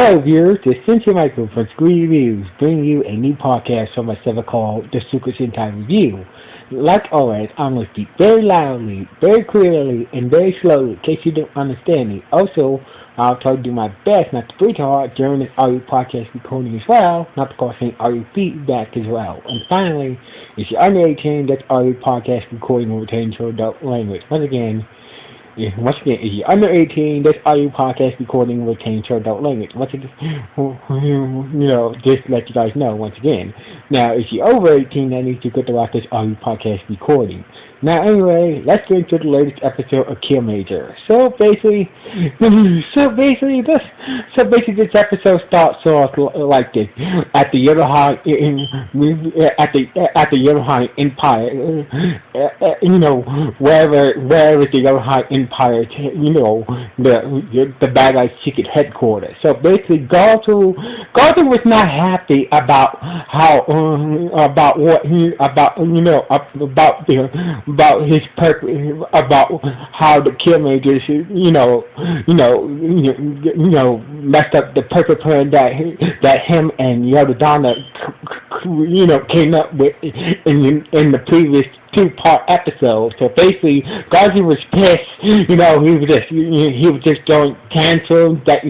Hello viewers, this is Sentai Michael from Screen Reviews, bringing you a new podcast from myself called The Super Sentai Review. Like always, I'm going to speak very loudly, very clearly, and very slowly in case you don't understand me. Also, I'll try to do my best not to breathe hard during this audio podcast recording as well, not to cause any audio feedback as well. And finally, if you're under 18, that's audio podcast recording will retain to adult language. Once again, if you're under 18, this audio podcast recording will change to adult language. Once again, just to let you guys know once again. Now, if you're over 18, that means you get to watch this audio podcast recording. Now, anyway, let's get into the latest episode of Kiramager. So basically, this episode starts off like this: at the Yamaha Empire, wherever the Yamaha Empire, the bad guys' secret headquarters. So basically, Galton was not happy about about his purpose, about how the Kiramagers, messed up the perfect plan that him and Yodadana, came up with in the previous two-part episode. So basically, Gazi was pissed. He was just going tantrum that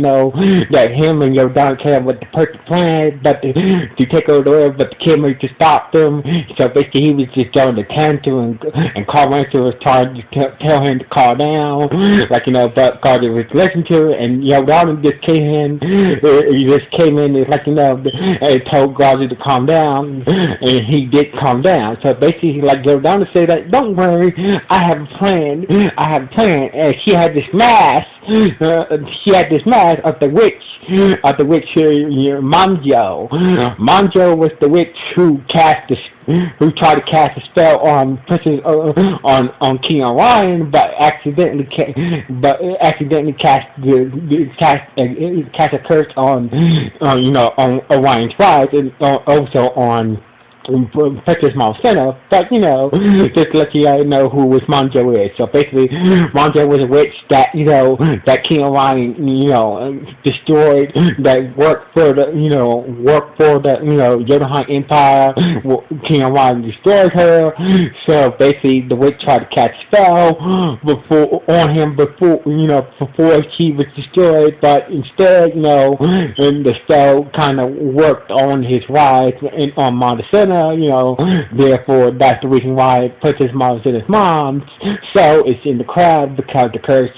that him and Yodana came up with the perfect plan, but to take over the world, but the Kiramagers just stopped him. So basically, he was just going to tantrum, and Carmaster was trying to tell him to calm down, but Gazi was listening to it, and Yodana just came in. He just came in and told Gazi to calm down, and he did calm down. So basically, Yodana to say that, don't worry, I have a plan, and she had this mask, of the witch, Manjo. Manjo was the witch who tried to cast a spell on Princess, on King Orion, but accidentally cast a curse on Orion's wife, and also on Princess Malsena, but just to let you guys know who Manjo is. So basically, Manjo was a witch that that King Orion destroyed, that worked for the Yodohan Empire. King Orion destroyed her. So basically, the witch tried to cast a spell before she was destroyed, but instead and the spell kind of worked on his wife and on Malsena. Therefore, that's the reason why Princess Malsena's mom, so it's in the crowd, because the curse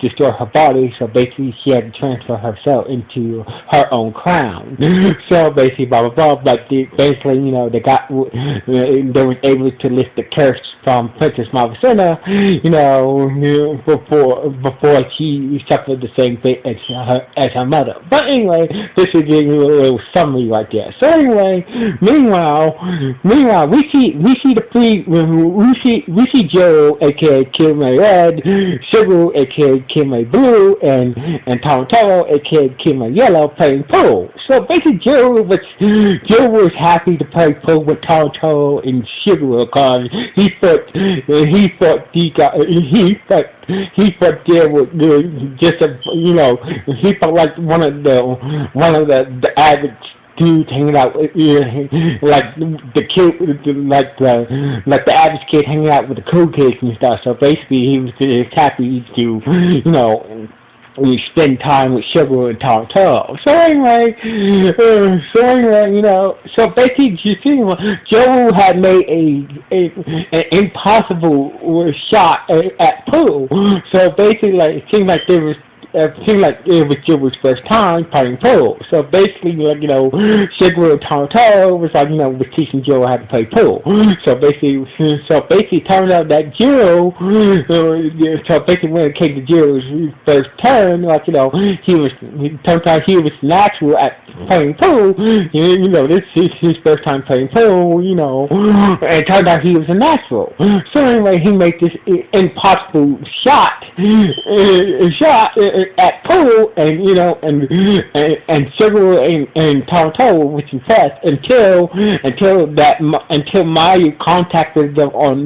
destroyed her body, so basically she had to transfer herself into her own crown. So basically, blah blah blah, but they were able to lift the curse from Princess Malsena, before she suffered the same fate as her mother. But anyway, this is a little summary right there. So anyway, Meanwhile, we see Joe, aka Kiramager Red, Sugar, aka Kiramager Blue, and Tarantaro, aka Kiramager Yellow, playing pool. So basically, Joe was happy to play pool with Tarantaro and Sugar because he thought there was just he felt like one of the average dudes hanging out, like the average kid hanging out with the cool kids and stuff. So basically, he was just happy to spend time with Sugar and Tarantaro. So anyway, so basically, Joe had made an impossible shot at pool. So basically, it seemed like it was Joe's first time playing pool. So basically, Sugar and Tarantaro was teaching Joe how to play pool. So basically, it turns out that Joe, so basically when it came to Joe's first turn, he was natural at playing pool. This is his first time playing pool. And it turned out he was a natural. So anyway, he made this impossible shot, at pool, and Sugar and Tonto was impressed until Mayu contacted them on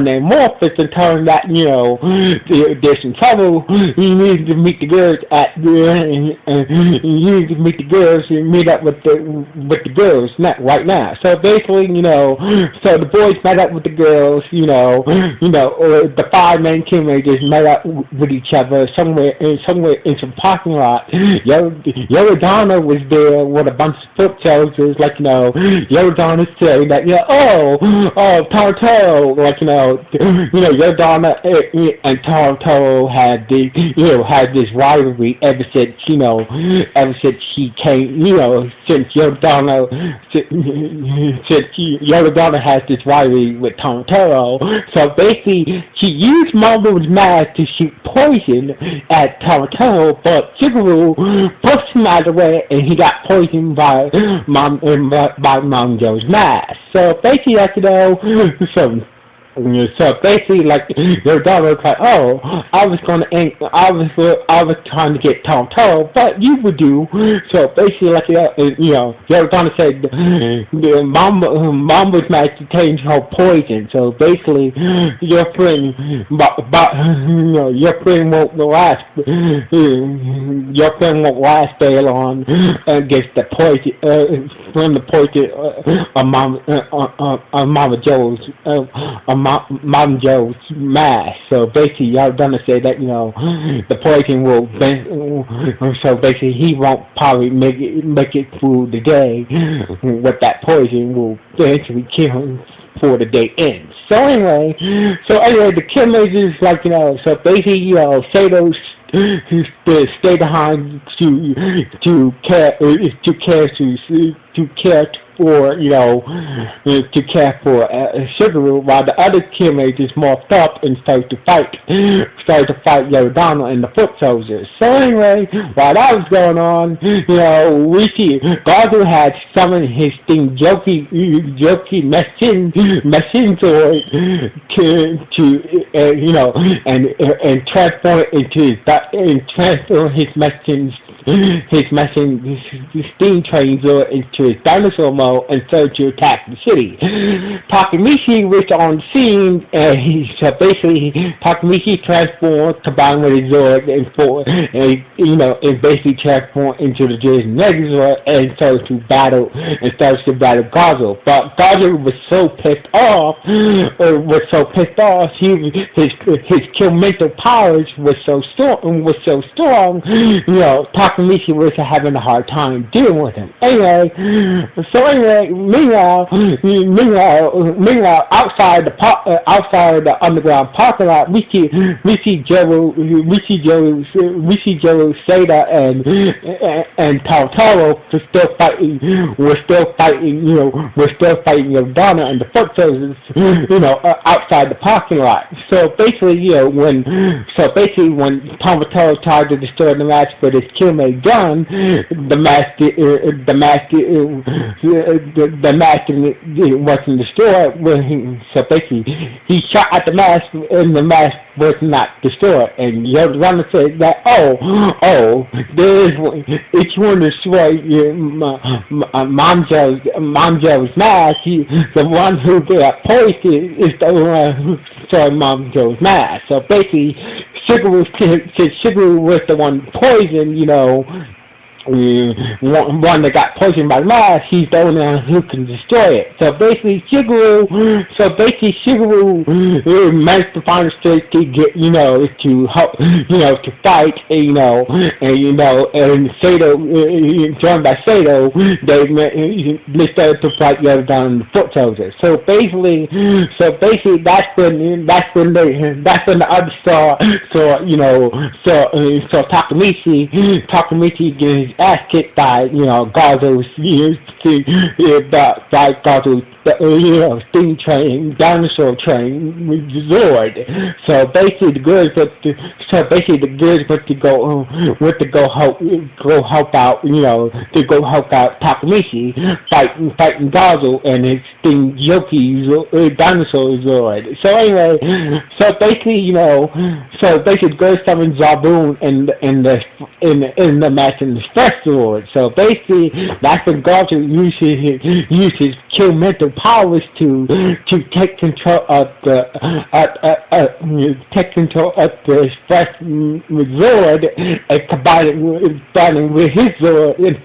their morphus and told them that there's some trouble. You need to meet the girls and meet up with the girls right now. So basically, so the boys met up with the girls. Or the five main teenagers met up with each other somewhere in some parking lot. Donna was there with a bunch of foot soldiers, Donna said that, Tonto, Donna and Tonto had this rivalry ever since she came, since Donna has this rivalry with Tonto. So basically, she used Mambo's mask to shoot poison at Tonto, but Shigeru pushed him out of the way, and he got poisoned by Mango's mask. So basically, so basically, your daughter was like, "Oh, I was trying to get Tonto, but you would do." So basically, your daughter said, Mom was mad to change her poison. So basically, your friend won't last. Your friend won't last very long against the poison from the poison of Mama Joe's. Mom Joe's mask. So basically, y'all gonna say that the poison will. So basically, he won't probably make it through the day. With that poison, will eventually kill him before the day ends. So anyway, the Kiramager is So basically, Sato's to stay behind to care for Shigeru, while the other Kiramages morphed up and started to fight Yaradana and the foot soldiers. So anyway, while that was going on, we see Gazu had summoned his thing Joki Mashin sword and transform his steam train into his dinosaur mode and started to attack the city. Takemichi was on the scene, and Takemichi transformed, combined with his Zord, and basically transformed into the Megazord and started to battle Gazo. But Gazo was so pissed off, his kill mental powers was so strong, Takemichi was having a hard time dealing with him. Meanwhile, outside the underground parking lot, we see Joe, Seda, and Taotaro were still fighting Donna and the foot soldiers, outside the parking lot. So basically, when Taotaro tried to destroy the mask with his Kiramager gun, the mask wasn't destroyed. So basically, he shot at the mask, and the mask was not destroyed. And Yokozuna said that, if you want to destroy Manjo's mask, the one who got poisoned is the one who destroyed Manjo's mask. So basically, Shigeru was the one poisoned, one that got poisoned by mask, he's the only one who can destroy it. So basically, Shigeru managed to find a strength to get, to help, to fight, and Sato, joined by Sato, they started to fight the other down the foot soldiers. So basically, that's when the other saw Takemichi ass kicked by Garzo's by Garzo's steam train, dinosaur train, Zord. So basically the goods went to go help out Takamichi fighting Garzo and his steam Yoki dinosaur Zord. So anyway, so basically Gerd summons Zaboon in the match in the first Zord. So basically that's when Garzo uses kill mental powers to take control of the express Zord and combining with his Zord and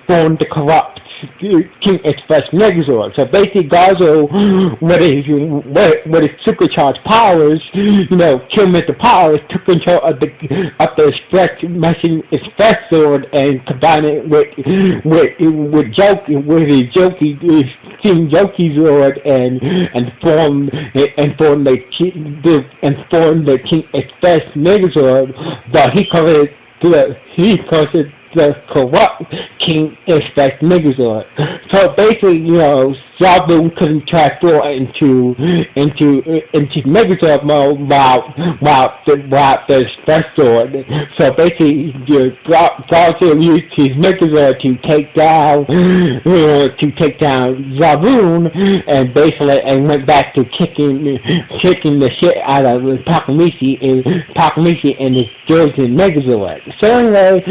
form the corrupt King Express Megazord. So basically Garzo with his supercharged powers, kill mental powers, took control of the Express Mashin Express Sword and combined it with his King Joki Zord and formed the King Express Megazord, but he calls it the corrupt King Express Megazord. So basically, Zaboon couldn't transform into Megazord mode while the Express Sword. So basically, Garzo used his Megazord to take down Zaboon, and basically went back to kicking the shit out of Takamichi and his Georgian Megazord. So anyway,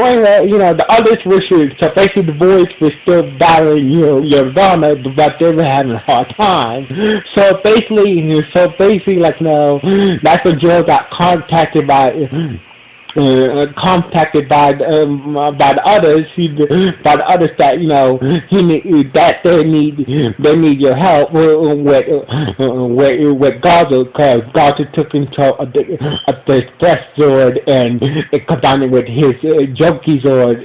the others were so basically the boys were still battling, Yamadonna, but they were having a hard time. So basically, that's when Joe got contacted by the others, that they need your help with Garzo, because Garzo took control of the Express Zord and combined it with his Joki Zord,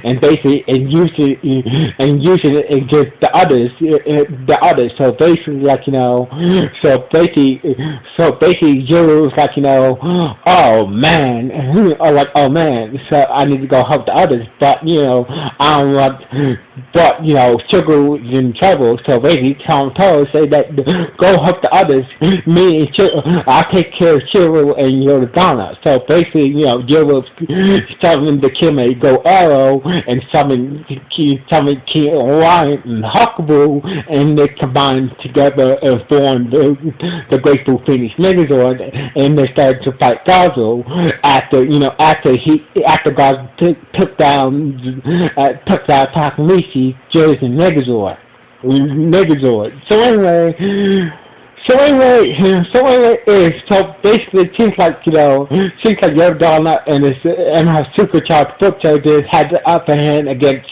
and basically using it against the others. So basically Joe was like, oh man, so I need to go help the others, but I don't want, but Sugar was in trouble, so basically Tom say that go help the others, me and Sugar, I'll take care of Sugar and Yorodana. So basically, Joe was summoning the Kime Go Arrow and summon King Orion and Huckaboo, and they combined together and formed the Grateful Phoenix Megazord, and they started to fight Garzo after Garzo took down Takamichi, Jersey Megazord. So basically, it seems like Yorodana and her supercharged foot soldiers had the upper hand against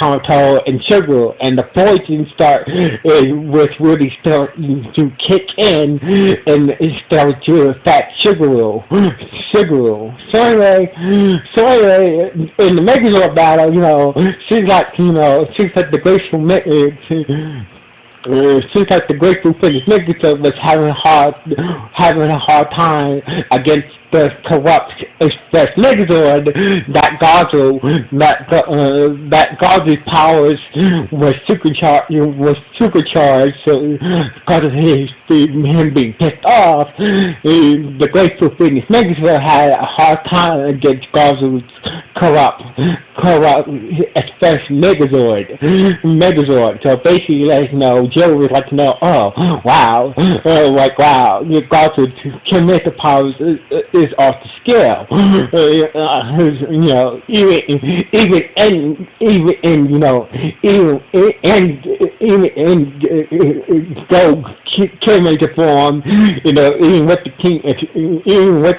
Tonto and Sugar, and the poison was really starting to kick in, and it started to affect Sugar. So anyway, in the Megazord battle, seems like the graceful. Seems like the Grateful Phoenix Megazord was having a hard time against the corrupt Express Megazord that Garzo's powers was supercharged, so because of him being pissed off, the Grateful Phoenix Megazord had a hard time against Garzo's corrupt Express Megazord. So basically, Joe was like, wow, Garzo's kinetic powers is off the scale. Even in Kiramager form, even with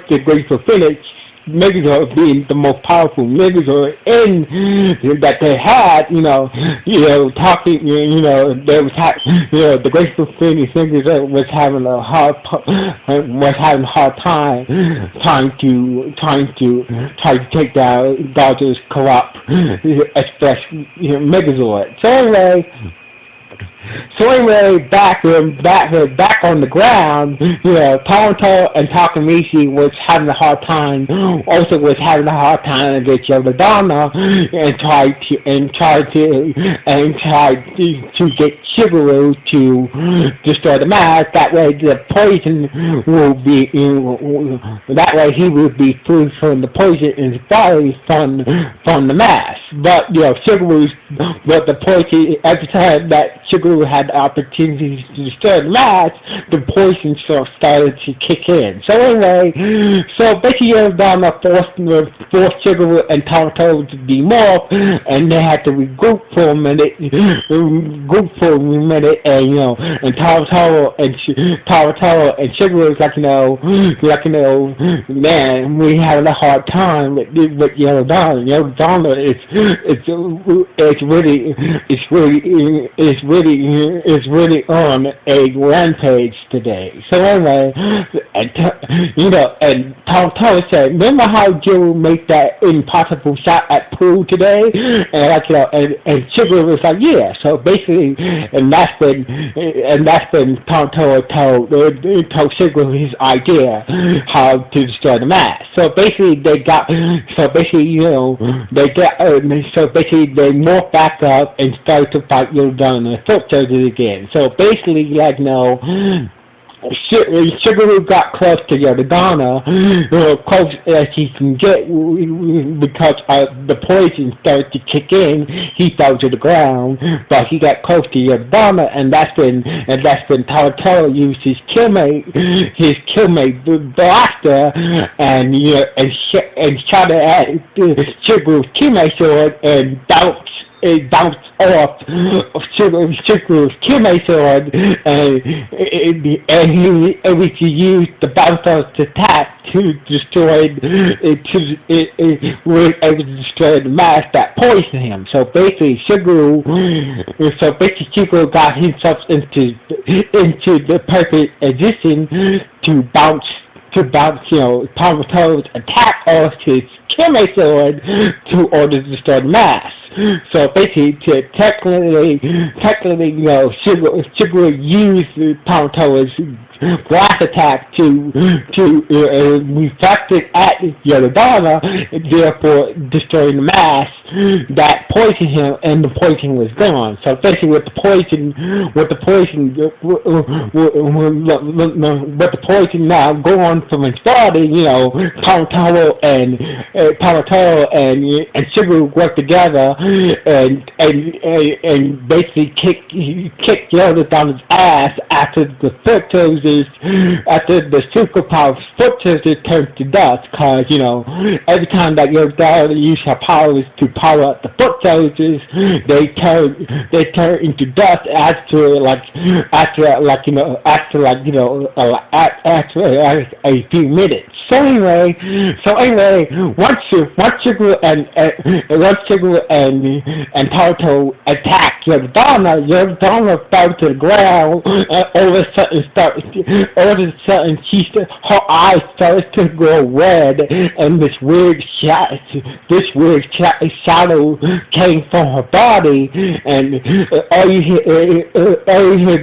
the Grateful Phoenix Megazord being the most powerful Megazord that they had, talking, there was the Grateful Phoenix Megazord was having a hard time trying to take down Garzo's corrupt Express Megazord. So anyway. So anyway, back on the ground, Tonto and Takamichi was having a hard time. Also, was having a hard time against Yorodana, and tried to get Shigeru to destroy the mask. That way, the poison will be. That way, he will be free from the poison in his body from the mask. But Shigeru's but the poison every time that Shigeru had the opportunity to destroy the mask, the poison started to kick in. So anyway, basically Donna forced Shigeru and Taruto to demorph, and they had to regroup for a minute, and Taruto and Shigeru was man, we having a hard time with Donna. Donna is really on a rampage today. So anyway, and Toto said, remember how Joe made that impossible shot at Pooh today? And Sugar was like, yeah. So basically, and that's when Toto told Sugar his idea how to destroy the mask. So basically, they morphed back up and started to fight Yorodana and foot surgery again. So basically, Shigeru got close to Yorodana, close as he can get, because the poison started to kick in. He fell to the ground, but he got close to Yorodana, and that's when Taratoro used his killmate blaster, and shot it at Shigeru's killmate sword and bounced off Shigeru's killmate sword, and he used the bounce off to attack to destroy was able to destroy the mask that poisoned him. So basically Shigeru got himself into the perfect position to bounce Taruto's attack off his killmate sword to order to destroy the mask. So basically, technically, Shigeru used Taruto's blast attack to reflect it at Yorodana, therefore destroying the mask that poisoned him, and the poison was gone. So basically, with the poison now gone from his body, Taruto and Shigeru worked together and basically kicked Yorodana's ass after the superpower foot soldiers turned to dust, because every time that Yorodana used her powers to power up the foot soldiers, they turn into dust after a few minutes. So anyway, once Shigeru and Taruto attacked Yorodana fell to the ground, and all of a sudden her eyes started to go red, and this weird shadow came from her body, and all you hear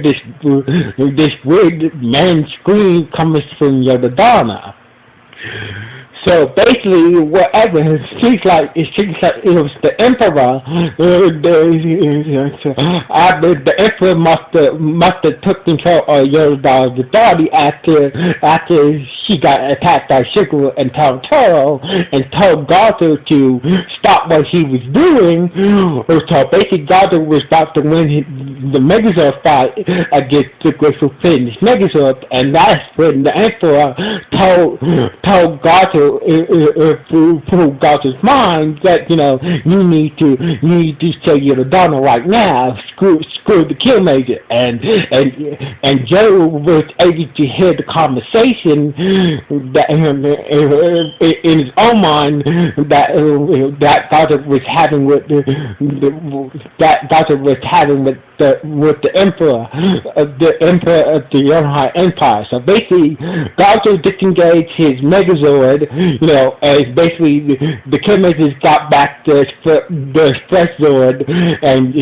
this weird man scream coming from Yorodana. So basically, whatever, it seems like it was the Emperor. The Emperor must have took control of Yorodana's body after she got attacked by Shigeru and Taruto, and told Gato to stop what he was doing. So basically, Gato was about to win the Megazord fight against the Grateful Fitness Megazord, and that's when the Emperor told Gato through Gato's mind that you need to say Yorodana right now. Screw the Kiramager, and Joe was able to hear the conversation that in his own mind that Gato was having with the emperor of the Yorai Empire. So basically, Gato disengaged his Megazord, as basically the Kiramager got back their Express Zord, and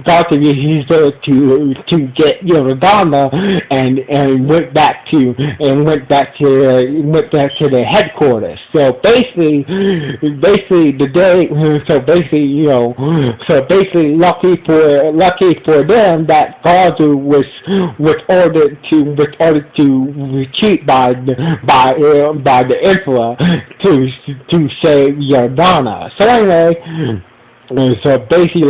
Gato used his Zord to get Yorodana, and went back to their headquarters. So basically the day. So basically, lucky for them that Gazu was ordered to retreat by the emperor to save Yardana. So anyway. So basically,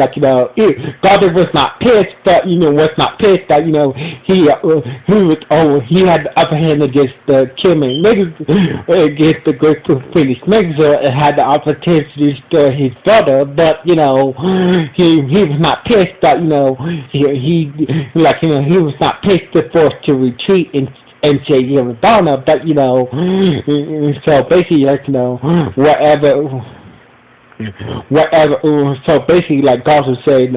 Goddard was not pissed, but was not pissed that he had the upper hand against the Killing against the Great Finnish Megazord, and had the opportunity to destroy his brother, but he was not pissed that he was not pissed to force to retreat and say Madonna, but so basically whatever. So basically, like God was saying,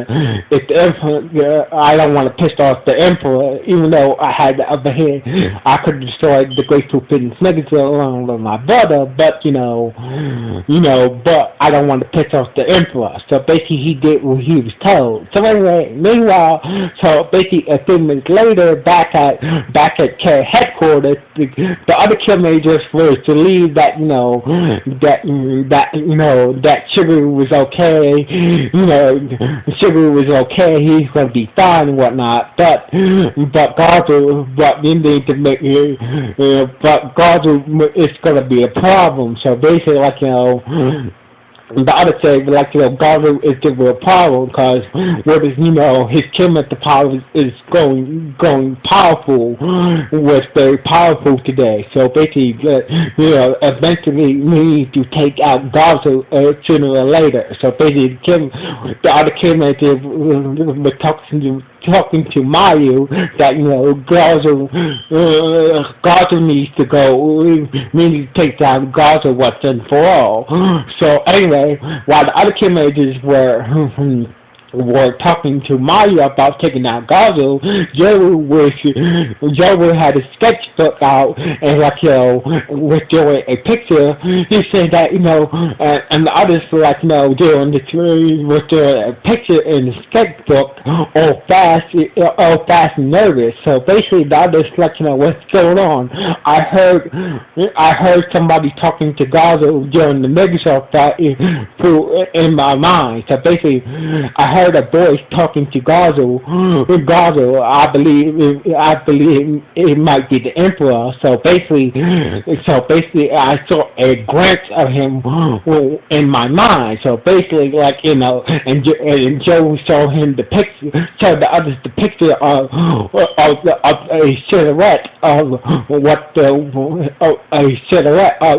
if the emperor, I don't want to piss off the emperor, even though I had the upper hand, I could destroy the Graceful Fitness Nuggets along with my brother, but but I don't want to piss off the emperor. So basically, he did what he was told. So anyway, meanwhile, so basically, a few minutes later, back at Care headquarters, the other Kiramagers was to leave that Sugar was okay, Sugar was okay, he's gonna be fine and whatnot, but Gazu, but then they to make but Gazu is gonna be a problem. So basically, the other say, Garu is the real problem because what is, his chemical power is going powerful, was very powerful today. So basically, eventually we need to take out Garu sooner or later. So basically, the other chemical was talking to Mayu that Gaza needs to go. We need to take down Gaza once and for all. So anyway, while the other Kiramagers were talking to Maya about taking out Gazo, Joe had a sketchbook out and was doing a picture. He said that and the others were doing was doing a picture in the sketchbook, all fast and nervous. So basically, the others what's going on. I heard somebody talking to Gazo during the Megastar fight in my mind. So basically, I heard a voice talking to Gazo. I believe it might be the Emperor. So basically, I saw a glimpse of him in my mind. So basically, and Joe showed him the picture, showed the others the picture of a silhouette of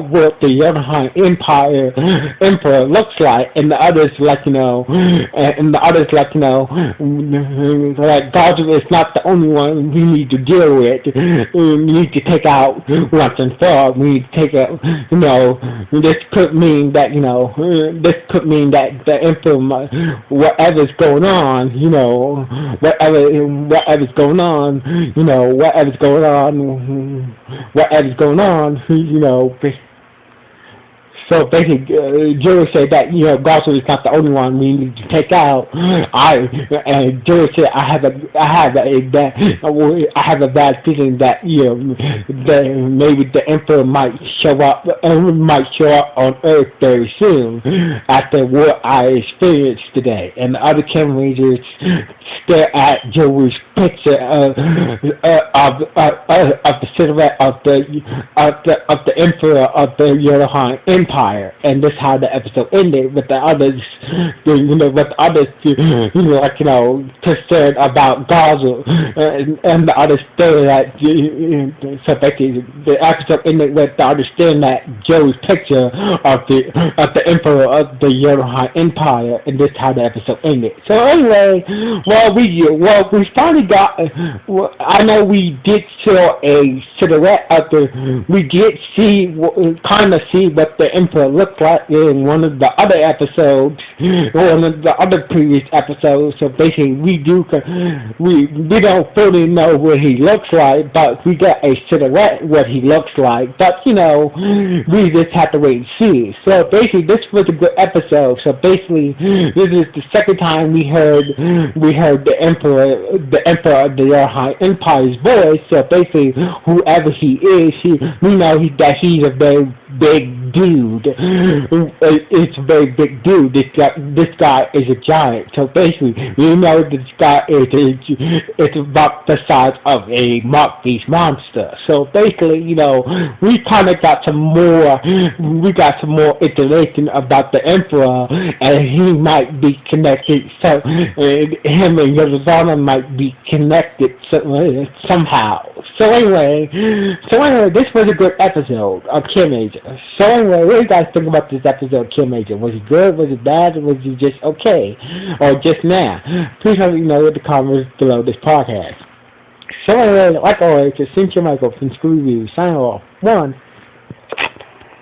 what the Yonahan Emperor looks like, and the others Gaza is not the only one we need to deal with. We need to take out once and for all. We need to take out, this could mean that, the Emperor, whatever's going on, so basically, Joe said that Gaza is not the only one we need to take out. Joe said I have a bad feeling that maybe the Emperor might show up on Earth very soon after what I experienced today. And the other Kiramagers stare at Joe's picture of the silhouette of the Emperor of the Yonahan Empire. And this is how the episode ended, with the others, concerned about Gaza, and the others staring at. So basically, the episode ended with the others staring at Joe's picture of the Emperor of the Yonahan Empire, and this is how the episode ended. So anyway, we finally got. I know we did show a silhouette of we did kind of see what the Emperor looked like in one of the other episodes, one of the other previous episodes. So basically, we don't fully know what he looks like, but we get a silhouette what he looks like. But we just have to wait and see. So basically, this was a good episode. So basically, this is the second time we heard the Emperor of the Rohan Empire's voice. So basically, whoever he is, we know that he's a very big dude. It's a very big dude. This guy is a giant. So basically, we know this guy is about the size of a Mark Beast monster. So basically, we kind of got some more. We got some more information about the Emperor, and he might be connected. So him and Yokozuna might be connected somehow. So anyway, this was a good episode of Kiramager. So anyway, what do you guys think about this episode of Kiramager? Was it good? Was it bad? Or was it just okay? Or just now? Please let me know in the comments below this podcast. So anyway, like always, it's Sentai Michael from Screw Review. Sign off. 1.